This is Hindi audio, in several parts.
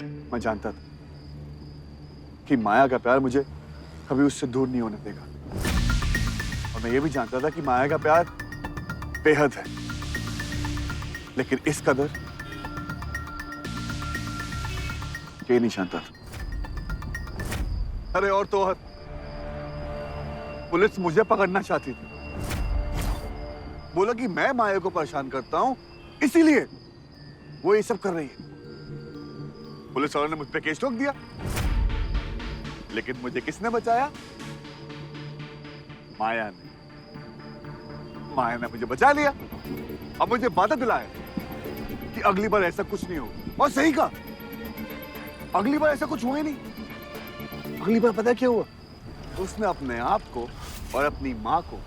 मैं जानता था कि माया का प्यार मुझे कभी उससे दूर नहीं होने देगा, और मैं ये भी जानता था कि माया का प्यार बेहद है, लेकिन इस कदर ये नहीं जानता था। अरे और तो और पुलिस मुझे पकड़ना चाहती थी। बोला कि मैं माया को परेशान करता हूं, इसीलिए वो ये सब कर रही है। पुलिस वालों ने मुझ पे केस ठोक दिया, लेकिन मुझे किसने बचाया? माया ने। माया ने मुझे बचा लिया। अब मुझे वादा दिलाया कि अगली बार ऐसा कुछ नहीं होगा। और सही कहा, अगली बार ऐसा कुछ हुआ ही नहीं। अगली बार पता क्या हुआ? उसने अपने आप को और अपनी मां को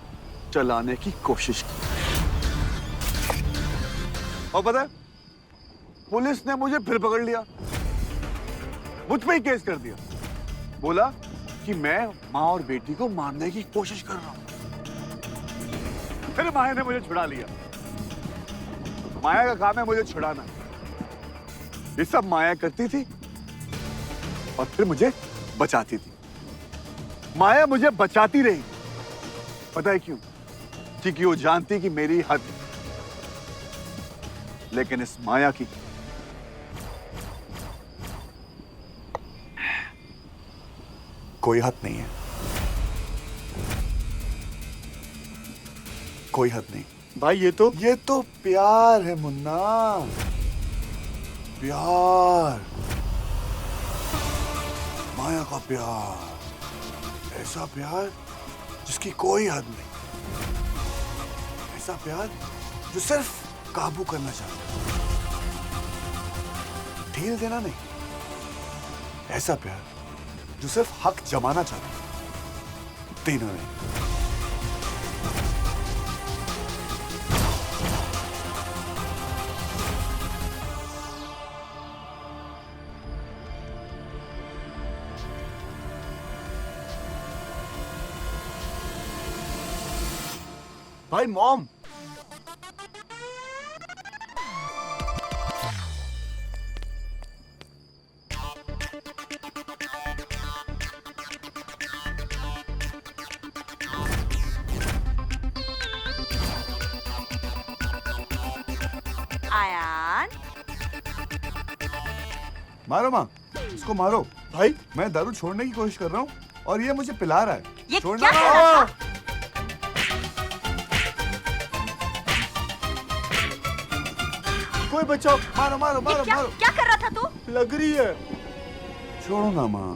चलाने की कोशिश की, और पता है पुलिस ने मुझे फिर पकड़ लिया, मुझ पे ही केस कर दिया। बोला कि मैं मां और बेटी को मारने की कोशिश कर रहा हूं। फिर माया ने मुझे छुड़ा लिया। माया का काम है मुझे छुड़ाना। ये सब माया करती थी और फिर मुझे बचाती थी। माया मुझे बचाती रही। पता है क्यों? क्योंकि वो जानती कि मेरी हद है, लेकिन इस माया की कोई हद नहीं है। कोई हद नहीं। भाई ये तो प्यार है मुन्ना, प्यार। माया का प्यार, ऐसा प्यार जिसकी कोई हद नहीं। ऐसा प्यार जो सिर्फ काबू करना चाहता है, ढील देना नहीं। ऐसा प्यार जो सिर्फ हक जमाना चाहता है, देना नहीं। भाई मॉम, आयान, मारो माँ, इसको मारो। भाई मैं दारू छोड़ने की कोशिश कर रहा हूँ और ये मुझे पिला रहा है। ये छोड़ना क्या नहीं। कर रहा था? कोई बचाओ, मारो मारो ये मारो मारो। क्या कर रहा था तू? लग रही है। छोड़ो ना माँ।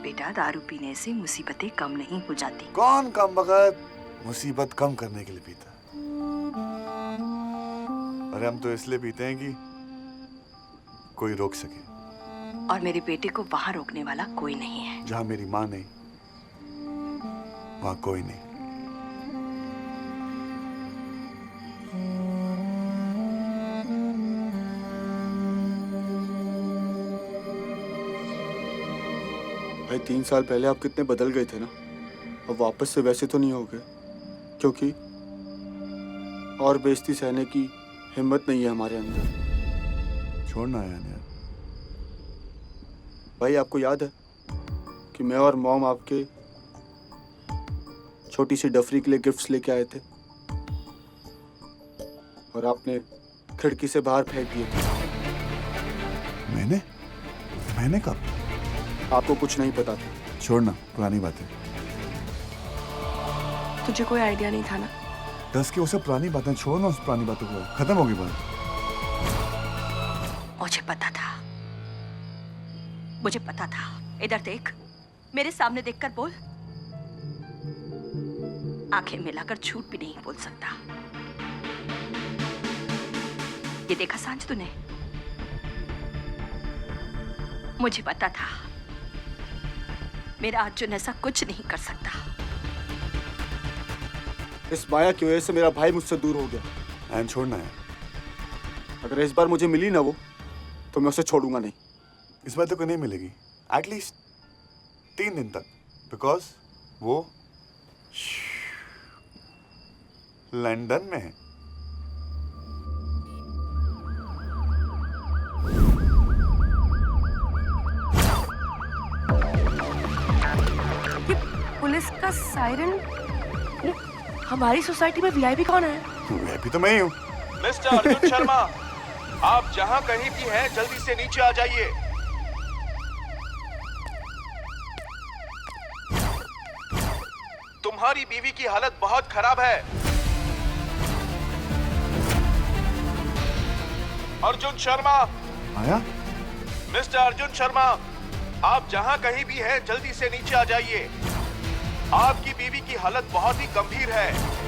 बेटा, दारू पीने से मुसीबतें कम नहीं हो जाती। कौन कम वक्त मुसीबत कम करने के लिए पीता है? अरे हम तो इसलिए पीते हैं कि कोई रोक सके। और मेरे बेटे को वहां रोकने वाला कोई नहीं है। जहां मेरी माँ नहीं, वहां कोई नहीं। भाई 3 साल पहले आप कितने बदल गए थे ना, अब वापस से वैसे तो नहीं हो गए, क्योंकि और बेइज्जती सहने की हिम्मत नहीं है हमारे अंदर। छोड़ना है यार। भाई आपको याद है कि मैं और मॉम आपके छोटी सी डफरी के लिए गिफ्ट्स लेके आए थे और आपने खिड़की से बाहर फेंक दिए थे। मैंने कब? आपको कुछ नहीं पता था। छोड़ना, पुरानी बातें। तुझे कोई आइडिया नहीं था ना? दस की वो सब पुरानी बातें छोड़ना, उस पुरानी बातों को। खत्म होगी बात। मुझे पता था, मुझे पता था। इधर देख, मेरे सामने देखकर बोल। आंखें मिलाकर झूठ भी नहीं बोल सकता। ये देखा सांझ तूने? मुझे पता था मेरा अर्जुन ऐसा कुछ नहीं कर सकता। इस माया की वजह से मेरा भाई मुझसे दूर हो गया। एंड छोड़ना है। अगर इस बार मुझे मिली ना वो, तो मैं उसे छोड़ूंगा नहीं। इस बात को नहीं मिलेगी, एटलीस्ट 3 दिन तक, बिकॉज वो लंदन में है। पुलिस का सायरन। हमारी सोसाइटी में वीआईपी कौन है? वीआईपी तो मैं ही हूँ। मिस्टर अर्जुन शर्मा, आप जहां कहीं भी हैं जल्दी से नीचे आ जाइए। तुम्हारी बीवी की हालत बहुत खराब है। अर्जुन शर्मा। आया? मिस्टर अर्जुन शर्मा, आप जहां कहीं भी हैं जल्दी से नीचे आ जाइए। आपकी बीवी की हालत बहुत ही गंभीर है।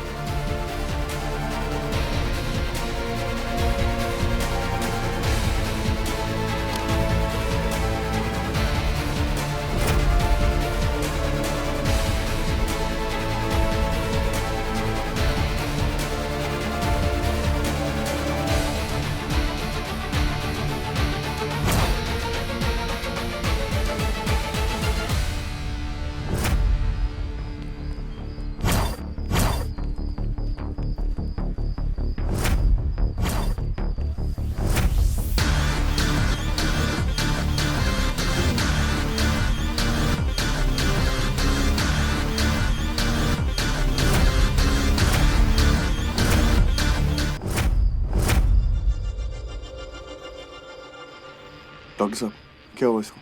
डॉक्टर साहब, क्या हुआ इसको?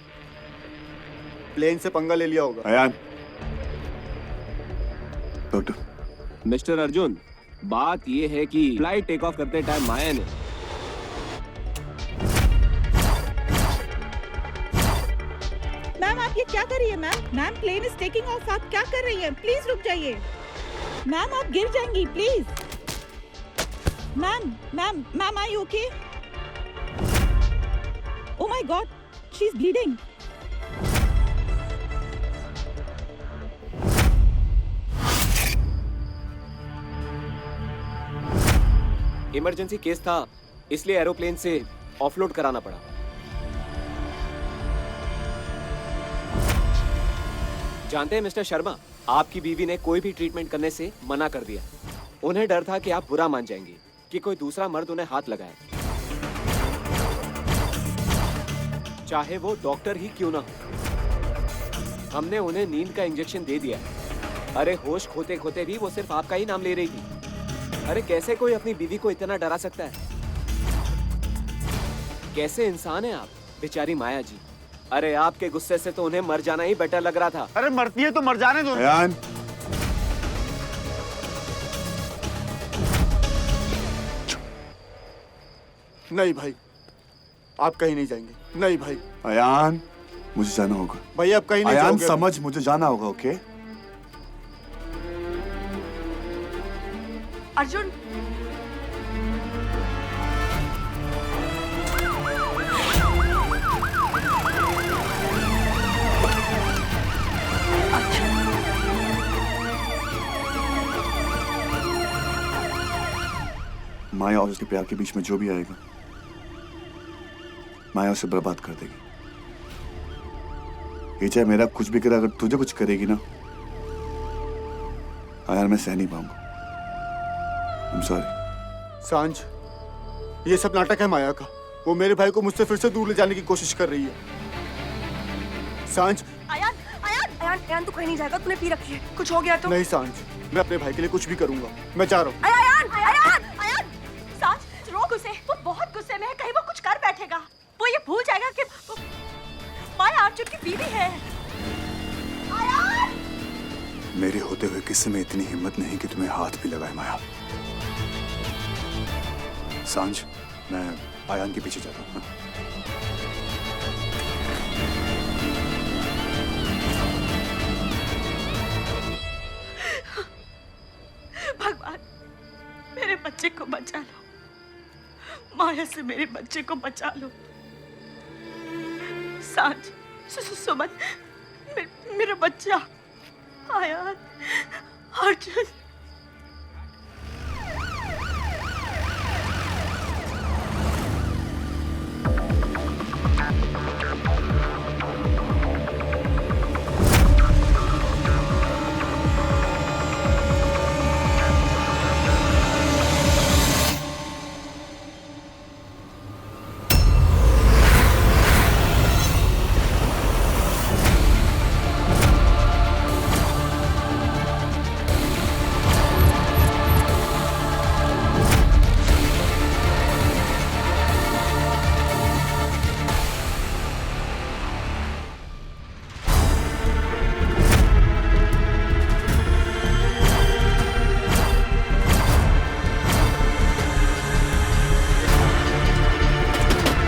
प्लेन से पंगा ले लिया होगा। अयान। डॉक्टर। मिस्टर अर्जुन, बात ये है कि फ्लाइट टेक ऑफ करते टाइम माया ने मैम आप ये क्या कर रही है ma'am? Ma'am plane is taking off, आप क्या कर रही हैं? प्लीज रुक जाइए मैम, आप गिर जाएंगी please. Ma'am ma'am ma'am are you okay? Oh my god, she is bleeding. Emergency case था, इसलिए एरोप्लेन से ऑफलोड कराना पड़ा। जानते हैं मिस्टर शर्मा, आपकी बीवी ने कोई भी ट्रीटमेंट करने से मना कर दिया। उन्हें डर था कि आप बुरा मान जाएंगी कि कोई दूसरा मर्द उन्हें हाथ लगाए, चाहे वो डॉक्टर ही क्यों ना हो। हमने उन्हें नींद का इंजेक्शन दे दिया। अरे होश खोते खोते भी वो सिर्फ आपका ही नाम ले रही थी। अरे कैसे कोई अपनी बीवी को इतना डरा सकता है? कैसे इंसान है आप, बेचारी माया जी। अरे आपके गुस्से से तो उन्हें मर जाना ही बेटर लग रहा था। अरे मरती है तो मर जाने दो। अयान। नहीं भाई, आप कहीं नहीं जाएंगे। नहीं भाई। अयान, मुझे जाना होगा। भाई आप कहीं नहीं अयान जाओगे। समझ, मुझे जाना होगा। ओके? अर्जुन, माया और उसके प्यार के बीच में जो भी आएगा, माया उसे बर्बाद कर देगी। ये चाहे मेरा कुछ भी करे, अगर तुझे कुछ करेगी ना अयान, मैं सह नहीं पाऊंगा। I'm sorry। सांझ, ये सब नाटक है माया का। वो मेरे भाई को मुझसे फिर से दूर ले जाने की कोशिश कर रही है। सांझ। अयान, अयान, अयान, अयान तू कहीं नहीं जाएगा, तूने पी रखी है। कुछ हो गया तो? नहीं सांझ, मैं अपने भाई के लिए कुछ भी करूंगा। मैं जा रहा हूँ। अयान, अयान, अयान, सांझ रोक उसे, वो बहुत गुस्से में है, कहीं वो कुछ कर बैठेगा। वो ये भूल जाएगा कि माया अर्जुन की बीवी है। अयान! मेरे होते हुए किसी में इतनी हिम्मत नहीं कि तुम्हें हाथ भी लगाए माया। सांझ, मैं अयान के पीछे जाता हूँ। भगवान, मेरे बच्चे को बचा लो। माया से मेरे बच्चे को बचा लो। सांझ, सुमन, मेरा बच्चा अयान, अर्जुन।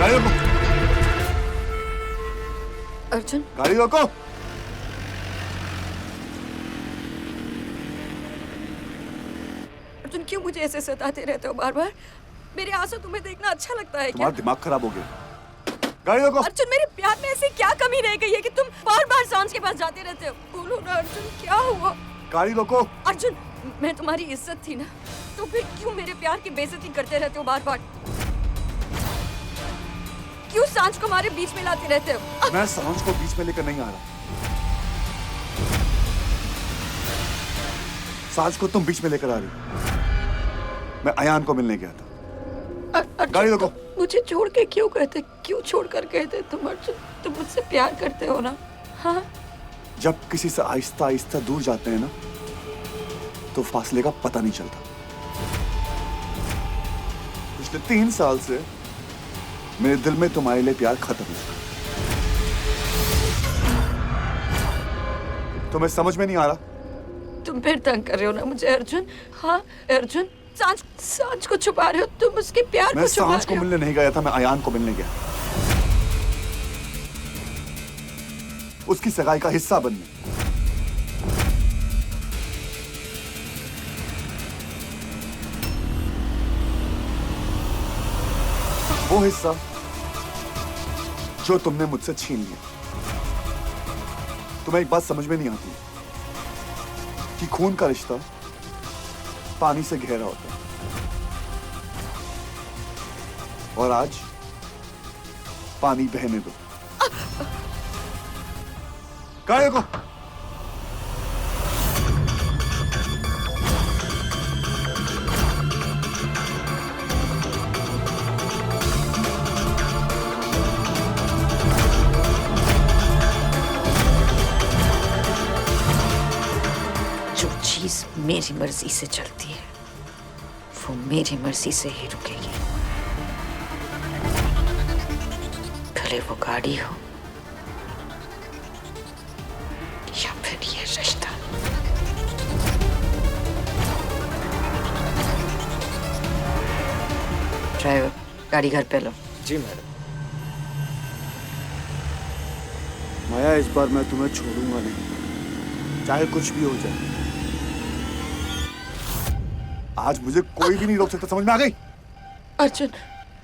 गाड़ी रोको, अर्जुन, गाड़ी रोको। अर्जुन क्यों मुझे ऐसे सताते रहते हो बार बार? मेरे आंसू तुम्हें देखना अच्छा लगता है क्या? तुम्हारा दिमाग खराब हो गया। गाड़ी रोको। अर्जुन, मेरे प्यार में ऐसी क्या कमी रह गई है कि तुम बार बार सांस के पास जाते रहते हो? बोलो ना अर्जुन, क्या हुआ? गाड़ी रोको। अर्जुन, मैं तुम्हारी इज्जत थी ना, तो फिर क्यों मेरे प्यार की बेइज्जती करते रहते हो बार बार? क्यों सांझ को हमारे बीच में लाते रहते हो? मैं सांझ को बीच में लेकर नहीं आ रहा। सांझ को तुम बीच में लेकर आ रही हो। मैं अयान को मिलने गया था। गाड़ी रोको। मुझे छोड़ के क्यों कहते? क्यों छोड़ कर कहते तुम अर्जुन? तुम मुझसे प्यार करते हो ना? हाँ? जब किसी से आहिस्ता आहिस्ता दूर जाते हैं ना, तो फासले का पता नहीं चलता। पिछले 3 साल से मेरे दिल में तुम्हारे लिए प्यार खत्म है। तुम्हें समझ में नहीं आ रहा? तुम फिर तंग कर रहे हो ना मुझे अर्जुन? हाँ अर्जुन, सांझ को छुपा रहे हो तुम, उसके प्यार मैं को छुपा सांझ को रहे हो। मिलने नहीं गया था, मैं अयान को मिलने गया। उसकी सगाई का हिस्सा बनने। वो हिस्सा जो तुमने मुझसे छीन लिया। तुम्हें एक बात समझ में नहीं आती कि खून का रिश्ता पानी से गहरा होता है, और आज पानी बहने दो। गाड़ी को। जो चीज मेरी मर्जी से चलती है वो मेरी मर्जी से ही रुकेगी, भले वो गाड़ी हो या फिर ये रिश्ता। ड्राइवर, गाड़ी घर पे लो। जी मैडम। माया, इस बार मैं तुम्हें छोड़ूंगा नहीं, चाहे कुछ भी हो जाए। आज मुझे कोई भी नहीं रोक सकता, समझ में आ गई? अर्जुन,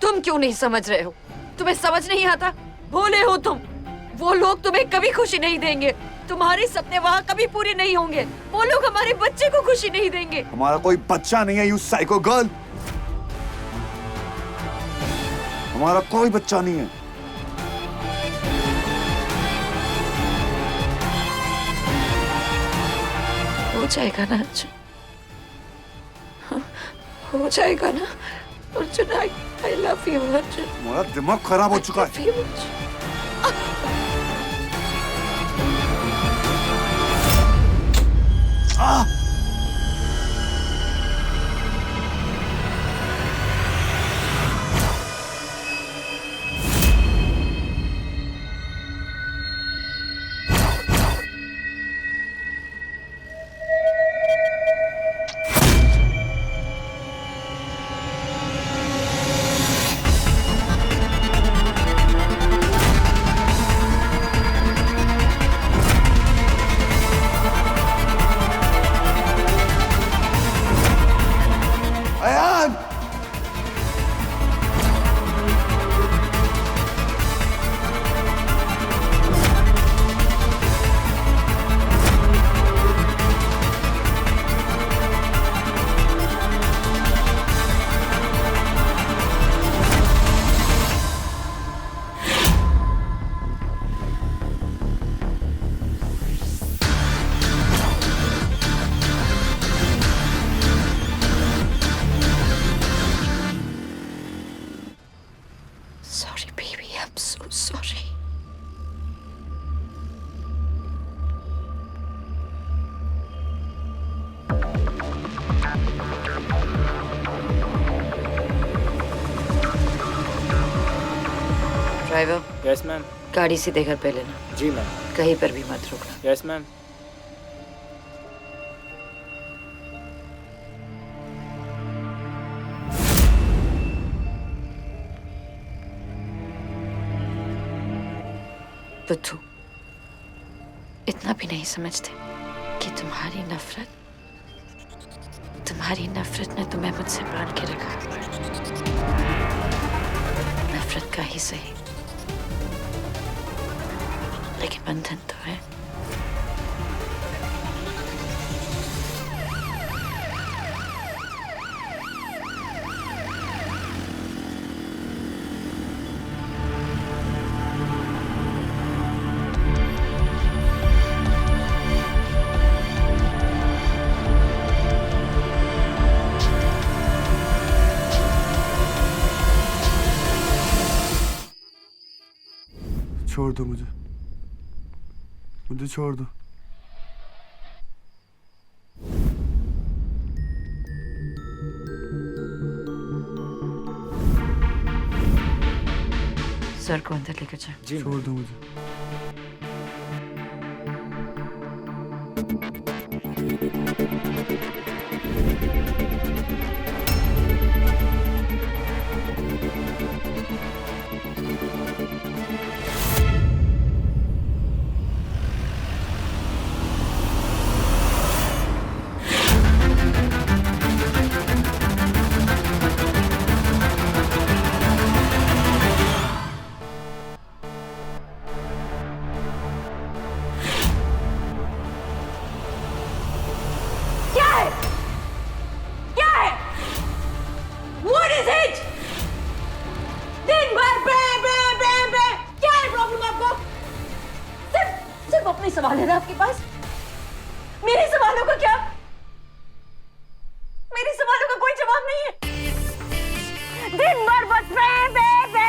तुम क्यों नहीं समझ रहे हो? तुम्हें समझ नहीं आता? भोले हो तुम। वो लोग तुम्हें कभी खुशी नहीं देंगे, तुम्हारे सपने वहाँ कभी पूरे नहीं होंगे। वो लोग हमारे बच्चे को खुशी नहीं देंगे। हमारा कोई बच्चा नहीं है, यू साइको गर्ल। हमारा कोई बच्चा नहीं है। हो जाएगा ना अर्जुन? हाँ, हो जाएगा ना Arjun? I love you Arjun. हमारा दिमाग खराब हो चुका है। I love you, Arjun. Ayan! Sorry, baby. I'm so sorry. Driver, yes ma'am. गाड़ी सीधे घर पे लेना, जी मैम। कहीं पर भी मत रुकना। Yes ma'am. बुद्धू, इतना भी नहीं समझते कि तुम्हारी नफरत ने तुम्हें मुझसे बांध के रखा। नफरत का ही सही, लेकिन बंधन तो है। छोड़ दो मुझे छोड़ दो। सर को अंदर लेकर जाओ। छोड़ दो मुझे। अपने सवाल है ना आपके पास? मेरे सवालों का क्या? मेरे सवालों का कोई जवाब नहीं है। दिन भर बस बे बे बे।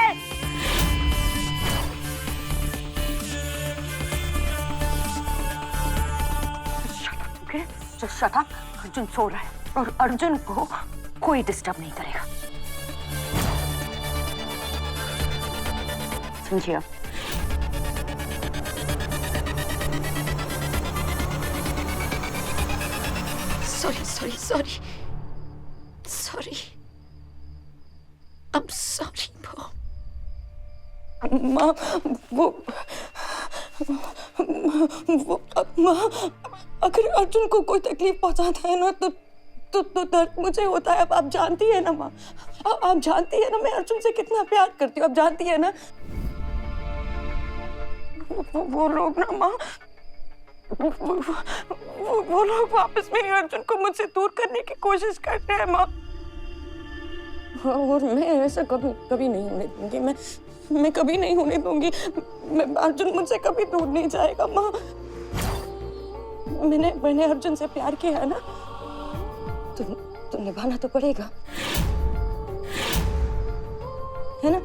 Okay? Just shut up. Arjun सो रहा है और अर्जुन को कोई डिस्टर्ब नहीं करेगा। समझिए आप? Sorry. I'm sorry, Mom. माँ वो माँ अगर अर्जुन को कोई तकलीफ पहुंचाता है ना तो दर्द मुझे होता है। अब आप जानती है ना माँ, आप जानती है ना मैं अर्जुन से कितना प्यार करती हूँ। आप जानती है ना वो लोग ना माँ वो लोग वापस में अर्जुन को मुझसे दूर करने की कोशिश कर रहे हैं माँ। और मैं ऐसा कभी नहीं होने दूंगी। मैं कभी नहीं होने दूंगी। अर्जुन मुझसे कभी दूर नहीं जाएगा माँ। मैंने अर्जुन से प्यार किया है ना तो निभाना तो पड़ेगा, है ना?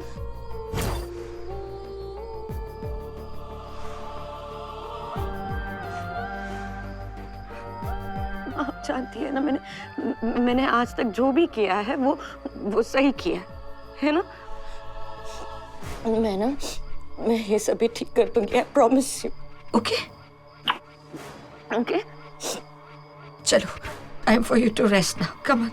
आप जानती है ना मैंने आज तक जो भी किया है वो सही किया है ना? मैं ये सभी ठीक कर दूंगी। I promise you. Okay? चलो, time for you to rest now. Come on.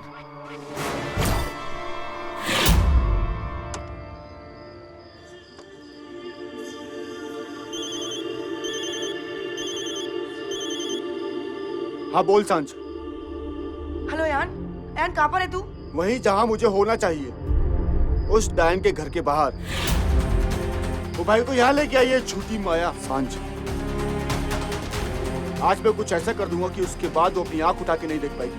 हाँ बोल सांझ। हेलो यान कहाँ पर है तू? वहीं जहाँ मुझे होना चाहिए, उस डायन के घर के बाहर। वो भाई को यहाँ लेके आई है झूठी माया। सांझ, आज मैं कुछ ऐसा कर दूंगा कि उसके बाद वो अपनी आंख उठा के नहीं देख पाएगी।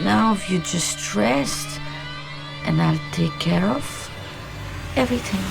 Now you just rest and I'll take care of everything.